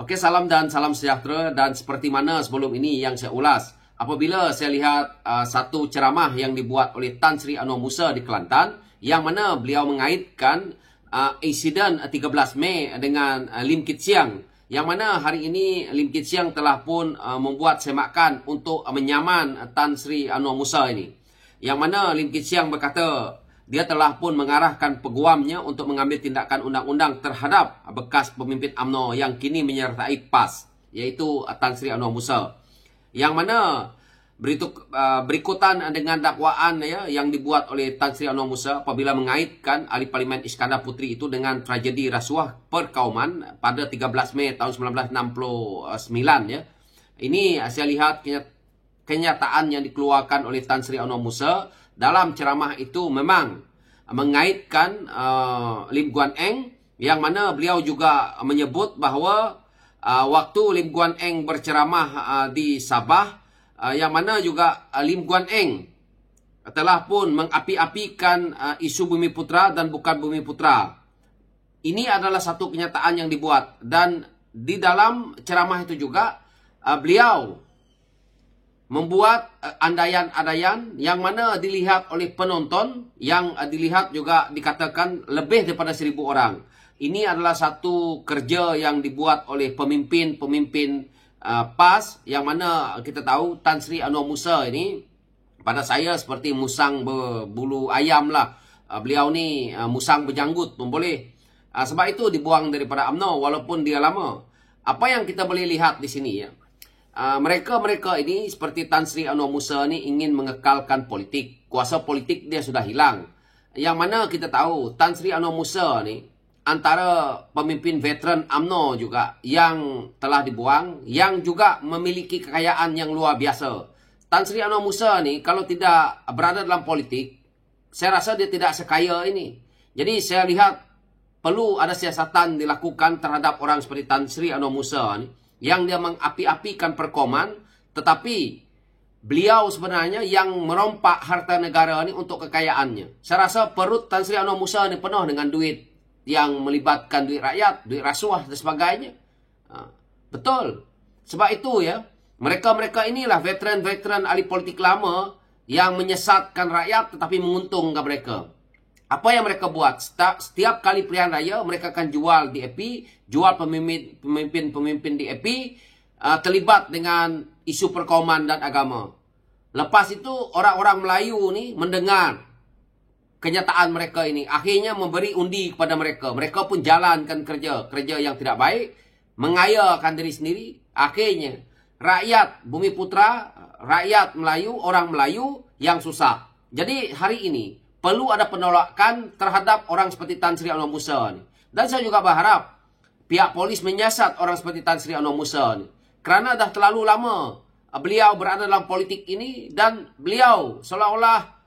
Oke, salam dan salam sejahtera. Dan seperti mana sebelum ini yang saya ulas, apabila saya lihat satu ceramah yang dibuat oleh Tan Sri Anwar Musa di Kelantan, yang mana beliau mengaitkan insiden 13 Mei dengan Lim Kit Siang, yang mana hari ini Lim Kit Siang telah pun membuat semakan untuk menyaman Tan Sri Anwar Musa ini. Yang mana Lim Kit Siang berkata dia telah pun mengarahkan peguamnya untuk mengambil tindakan undang-undang terhadap bekas pemimpin UMNO yang kini menyertai PAS, iaitu Tan Sri Anwar Musa. Yang mana berikutan dengan dakwaan yang dibuat oleh Tan Sri Anwar Musa apabila mengaitkan ahli Parlimen Iskandar Puteri itu dengan tragedi rasuah perkauman pada 13 Mei tahun 1969 ya. Ini saya lihat kenyataan yang dikeluarkan oleh Tan Sri Anwar Musa dalam ceramah itu memang mengaitkan Lim Guan Eng, yang mana beliau juga menyebut bahawa waktu Lim Guan Eng berceramah di Sabah, yang mana juga Lim Guan Eng telah pun mengapi-apikan isu Bumi Putra dan bukan Bumi Putra. Ini adalah satu kenyataan yang dibuat, dan di dalam ceramah itu juga beliau membuat andaian-andaian yang mana dilihat oleh penonton, yang dilihat juga dikatakan lebih daripada 1,000 orang. Ini adalah satu kerja yang dibuat oleh pemimpin-pemimpin PAS, yang mana kita tahu Tan Sri Anwar Musa ini pada saya seperti musang berbulu ayam lah. Beliau ni musang berjanggut pun boleh. Sebab itu dibuang daripada UMNO walaupun dia lama. Apa yang kita boleh lihat di sini ya, mereka ini seperti Tan Sri Anwar Musa ni ingin mengekalkan politik. Kuasa politik dia sudah hilang. Yang mana kita tahu Tan Sri Anwar Musa ni antara pemimpin veteran UMNO juga yang telah dibuang, yang juga memiliki kekayaan yang luar biasa. Tan Sri Anwar Musa ni kalau tidak berada dalam politik, saya rasa dia tidak sekaya ini. Jadi saya lihat perlu ada siasatan dilakukan terhadap orang seperti Tan Sri Anwar Musa ni, yang dia mengapi-apikan perkauman, tetapi beliau sebenarnya yang merompak harta negara ni untuk kekayaannya. Saya rasa perut Tan Sri Anwar Musa ni penuh dengan duit yang melibatkan duit rakyat, duit rasuah dan sebagainya. Betul. Sebab itu ya, mereka-mereka inilah veteran-veteran ahli politik lama yang menyesatkan rakyat tetapi menguntungkan mereka. Apa yang mereka buat? Setiap kali pilihan raya, mereka akan jual DAP, jual pemimpin-pemimpin DAP, terlibat dengan isu perkauman dan agama. Lepas itu, orang-orang Melayu ni mendengar kenyataan mereka ini. Akhirnya memberi undi kepada mereka. Mereka pun jalankan kerja yang tidak baik, mengayakan diri sendiri. Akhirnya, rakyat Bumi Putra, rakyat Melayu, orang Melayu yang susah. Jadi hari ini, perlu ada penolakan terhadap orang seperti Tan Sri Anwar Musa ni. Dan saya juga berharap pihak polis menyiasat orang seperti Tan Sri Anwar Musa ni. Kerana dah terlalu lama beliau berada dalam politik ini, dan beliau seolah-olah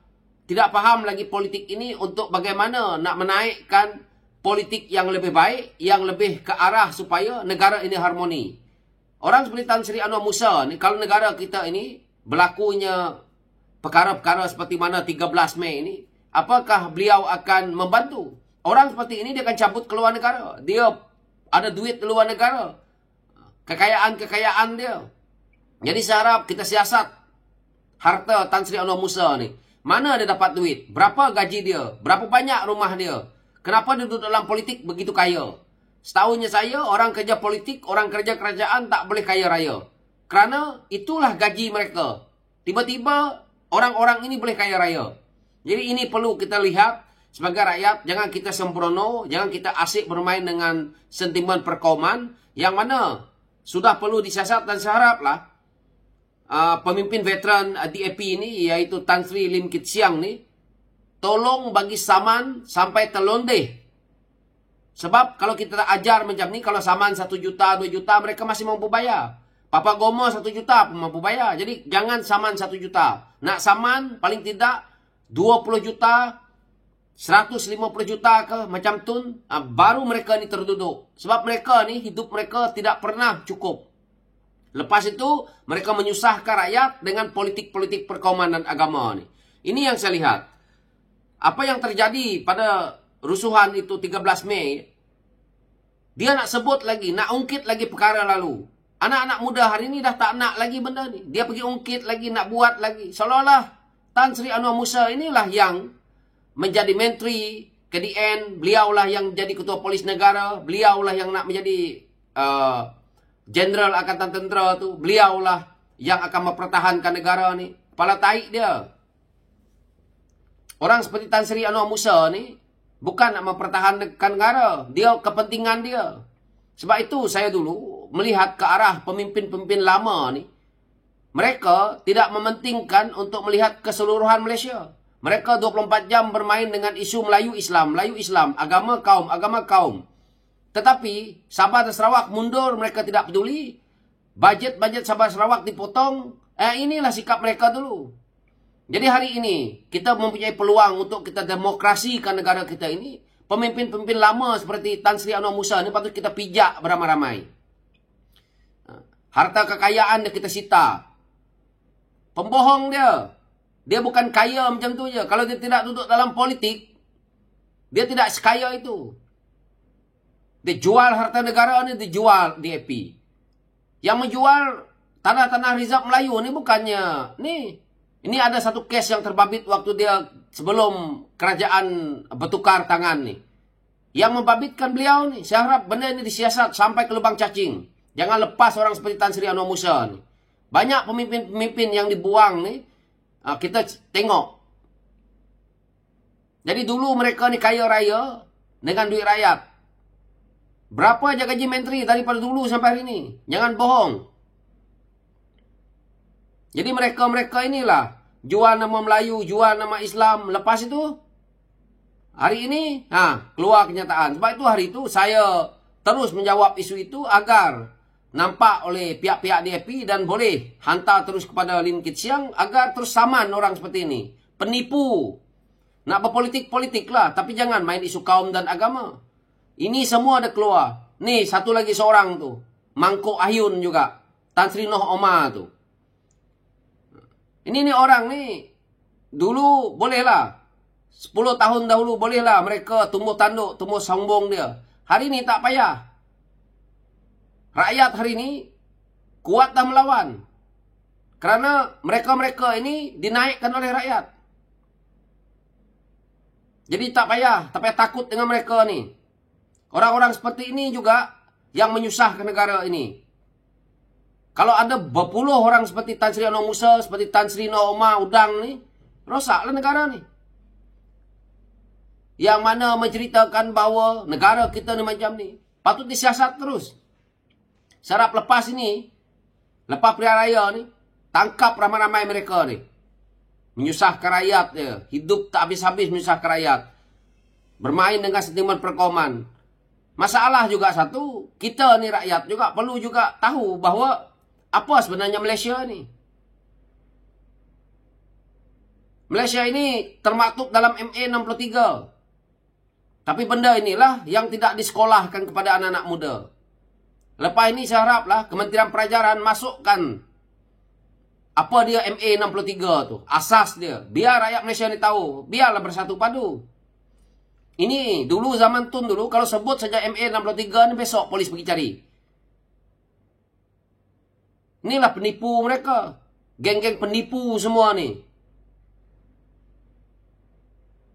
tidak faham lagi politik ini untuk bagaimana nak menaikkan politik yang lebih baik, yang lebih ke arah supaya negara ini harmoni. Orang seperti Tan Sri Anwar Musa ni, kalau negara kita ini berlakunya perkara-perkara seperti mana 13 Mei ini, apakah beliau akan membantu? Orang seperti ini dia akan cabut ke luar negara. Dia ada duit di luar negara. Kekayaan-kekayaan dia. Jadi saya harap kita siasat harta Tan Sri Anwar Musa ni. Mana dia dapat duit? Berapa gaji dia? Berapa banyak rumah dia? Kenapa dia duduk dalam politik begitu kaya? Setahunya saya, orang kerja politik, orang kerja kerajaan tak boleh kaya raya. Kerana itulah gaji mereka. Tiba-tiba orang-orang ini boleh kaya raya. Jadi ini perlu kita lihat sebagai rakyat. Jangan kita sembrono, jangan kita asyik bermain dengan sentimen perkauman, yang mana sudah perlu disiasat. Dan saya haraplah pemimpin veteran DAP ini, iaitu Tan Sri Lim Kit Siang ni, tolong bagi saman sampai terlondeh. Sebab kalau kita tak ajar macam ni, kalau saman 1 juta, 2 juta, mereka masih mampu bayar. Papa Gomo 1 juta pun mampu bayar. Jadi jangan saman 1 juta. Nak saman paling tidak 20 juta, 150 juta ke macam tu, baru mereka ni terduduk. Sebab mereka ni, hidup mereka tidak pernah cukup. Lepas itu, mereka menyusahkan rakyat dengan politik-politik perkauman dan agama ni. Ini yang saya lihat. Apa yang terjadi pada rusuhan itu 13 Mei, Dia nak sebut lagi, nak ungkit lagi perkara lalu. Anak-anak muda hari ini dah tak nak lagi benda ni. Dia pergi ungkit lagi, nak buat lagi. Seolah-olah Tan Sri Anwar Musa inilah yang menjadi menteri KDN. Beliaulah yang jadi ketua polis negara. Beliaulah yang nak menjadi Jenderal Angkatan Tentera tu. Beliaulah yang akan mempertahankan negara ni. Kepala taik dia. Orang seperti Tan Sri Anwar Musa ni bukan nak mempertahankan negara. Dia kepentingan dia. Sebab itu saya dulu melihat ke arah pemimpin-pemimpin lama ni. Mereka tidak mementingkan untuk melihat keseluruhan Malaysia. Mereka 24 jam bermain dengan isu Melayu Islam, agama kaum. Tetapi Sabah dan Sarawak mundur, mereka tidak peduli. Bajet Sabah Sarawak dipotong. Inilah sikap mereka dulu. Jadi hari ini kita mempunyai peluang untuk kita demokrasikan negara kita ini. Pemimpin-pemimpin lama seperti Tan Sri Anwar Musa ni patut kita pijak beramai-ramai. Harta kekayaan dia kita sita. Pembohong dia. Dia bukan kaya macam tu je. Kalau dia tidak duduk dalam politik, dia tidak sekaya itu. Dia jual harta negara ni, dia jual DAP. Yang menjual tanah-tanah Rizab Melayu ni bukannya ni. Ini ada satu kes yang terbabit waktu dia sebelum kerajaan bertukar tangan ni. Yang membabitkan beliau ni. Saya harap benda ini disiasat sampai ke lubang cacing. Jangan lepas orang seperti Tan Sri Anwar Musa ni. Banyak pemimpin-pemimpin yang dibuang ni, kita tengok. Jadi dulu mereka ni kaya raya dengan duit rakyat. Berapa aja gaji menteri daripada dulu sampai hari ni? Jangan bohong. Jadi mereka-mereka inilah jual nama Melayu, jual nama Islam. Lepas itu, hari ini, keluar kenyataan. Sebab itu hari itu saya terus menjawab isu itu agar nampak oleh pihak-pihak DAP dan boleh hantar terus kepada Lim Kit Siang agar terus saman orang seperti ini. Penipu. Nak berpolitik-politik lah. Tapi jangan main isu kaum dan agama. Ini semua ada keluar. Nih, satu lagi seorang tu. Mangkuk Ahyun juga. Tan Sri Noh Omar tu. Ini orang ni. Dulu bolehlah. 10 tahun dahulu bolehlah mereka tumbuh tanduk, tumbuh sombong dia. Hari ni tak payah. Rakyat hari ini kuat dan melawan. Kerana mereka-mereka ini dinaikkan oleh rakyat. Jadi tak payah takut dengan mereka ni. Orang-orang seperti ini juga yang menyusahkan negara ini. Kalau ada berpuluh orang seperti Tan Sri Anwar Musa, seperti Tan Sri Noh Omar Udang ni, rosaklah negara ni. Yang mana menceritakan bahawa negara kita ni macam ni. Patut disiasat terus. Sarap lepas ini, lepas pilihan raya ni, tangkap ramai-ramai mereka ni. Menyusahkan rakyat dia. Hidup tak habis-habis menyusahkan rakyat. Bermain dengan sentimen perkauman. Masalah juga satu, kita ni rakyat juga perlu juga tahu bahawa apa sebenarnya Malaysia ni. Malaysia ini termaktub dalam MA 63. Tapi benda inilah yang tidak disekolahkan kepada anak-anak muda. Lepas ini saya haraplah Kementerian Pelajaran masukkan apa dia MA 63 tu. Asas dia. Biar rakyat Malaysia ni tahu. Biarlah bersatu padu. Ini dulu zaman Tun dulu kalau sebut saja MA 63 ni besok polis pergi cari. Inilah penipu mereka. Geng-geng penipu semua ni.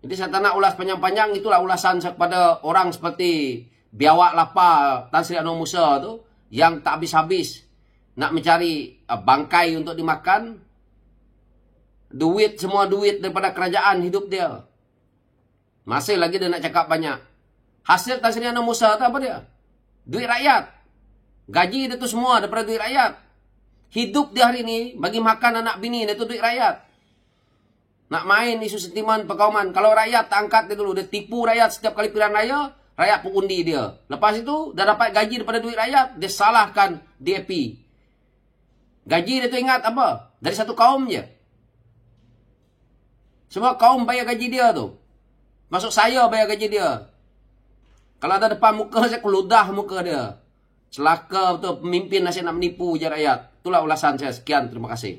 Jadi saya tak nak ulas panjang-panjang. Itulah ulasan saya kepada orang seperti biawak lapar Tan Sri Anwar Musa tu. Yang tak habis-habis nak mencari bangkai untuk dimakan. Semua duit daripada kerajaan hidup dia. Masih lagi dia nak cakap banyak. Hasil Tan Sri Anwar Musa tu apa dia? Duit rakyat. Gaji dia tu semua daripada duit rakyat. Hidup dia hari ni bagi makan anak bini dia tu duit rakyat. Nak main isu sentimen perkauman. Kalau rakyat tak angkat dia dulu. Dia tipu rakyat setiap kali pilihan raya. Rakyat pun undi dia. Lepas itu, dah dapat gaji daripada duit rakyat. Dia salahkan DAP. Gaji dia tu ingat apa? Dari satu kaum je. Semua kaum bayar gaji dia tu. Masuk saya bayar gaji dia. Kalau ada depan muka, saya keludah muka dia. Celaka betul pemimpin nasib nak menipu je rakyat. Itulah ulasan saya. Sekian, terima kasih.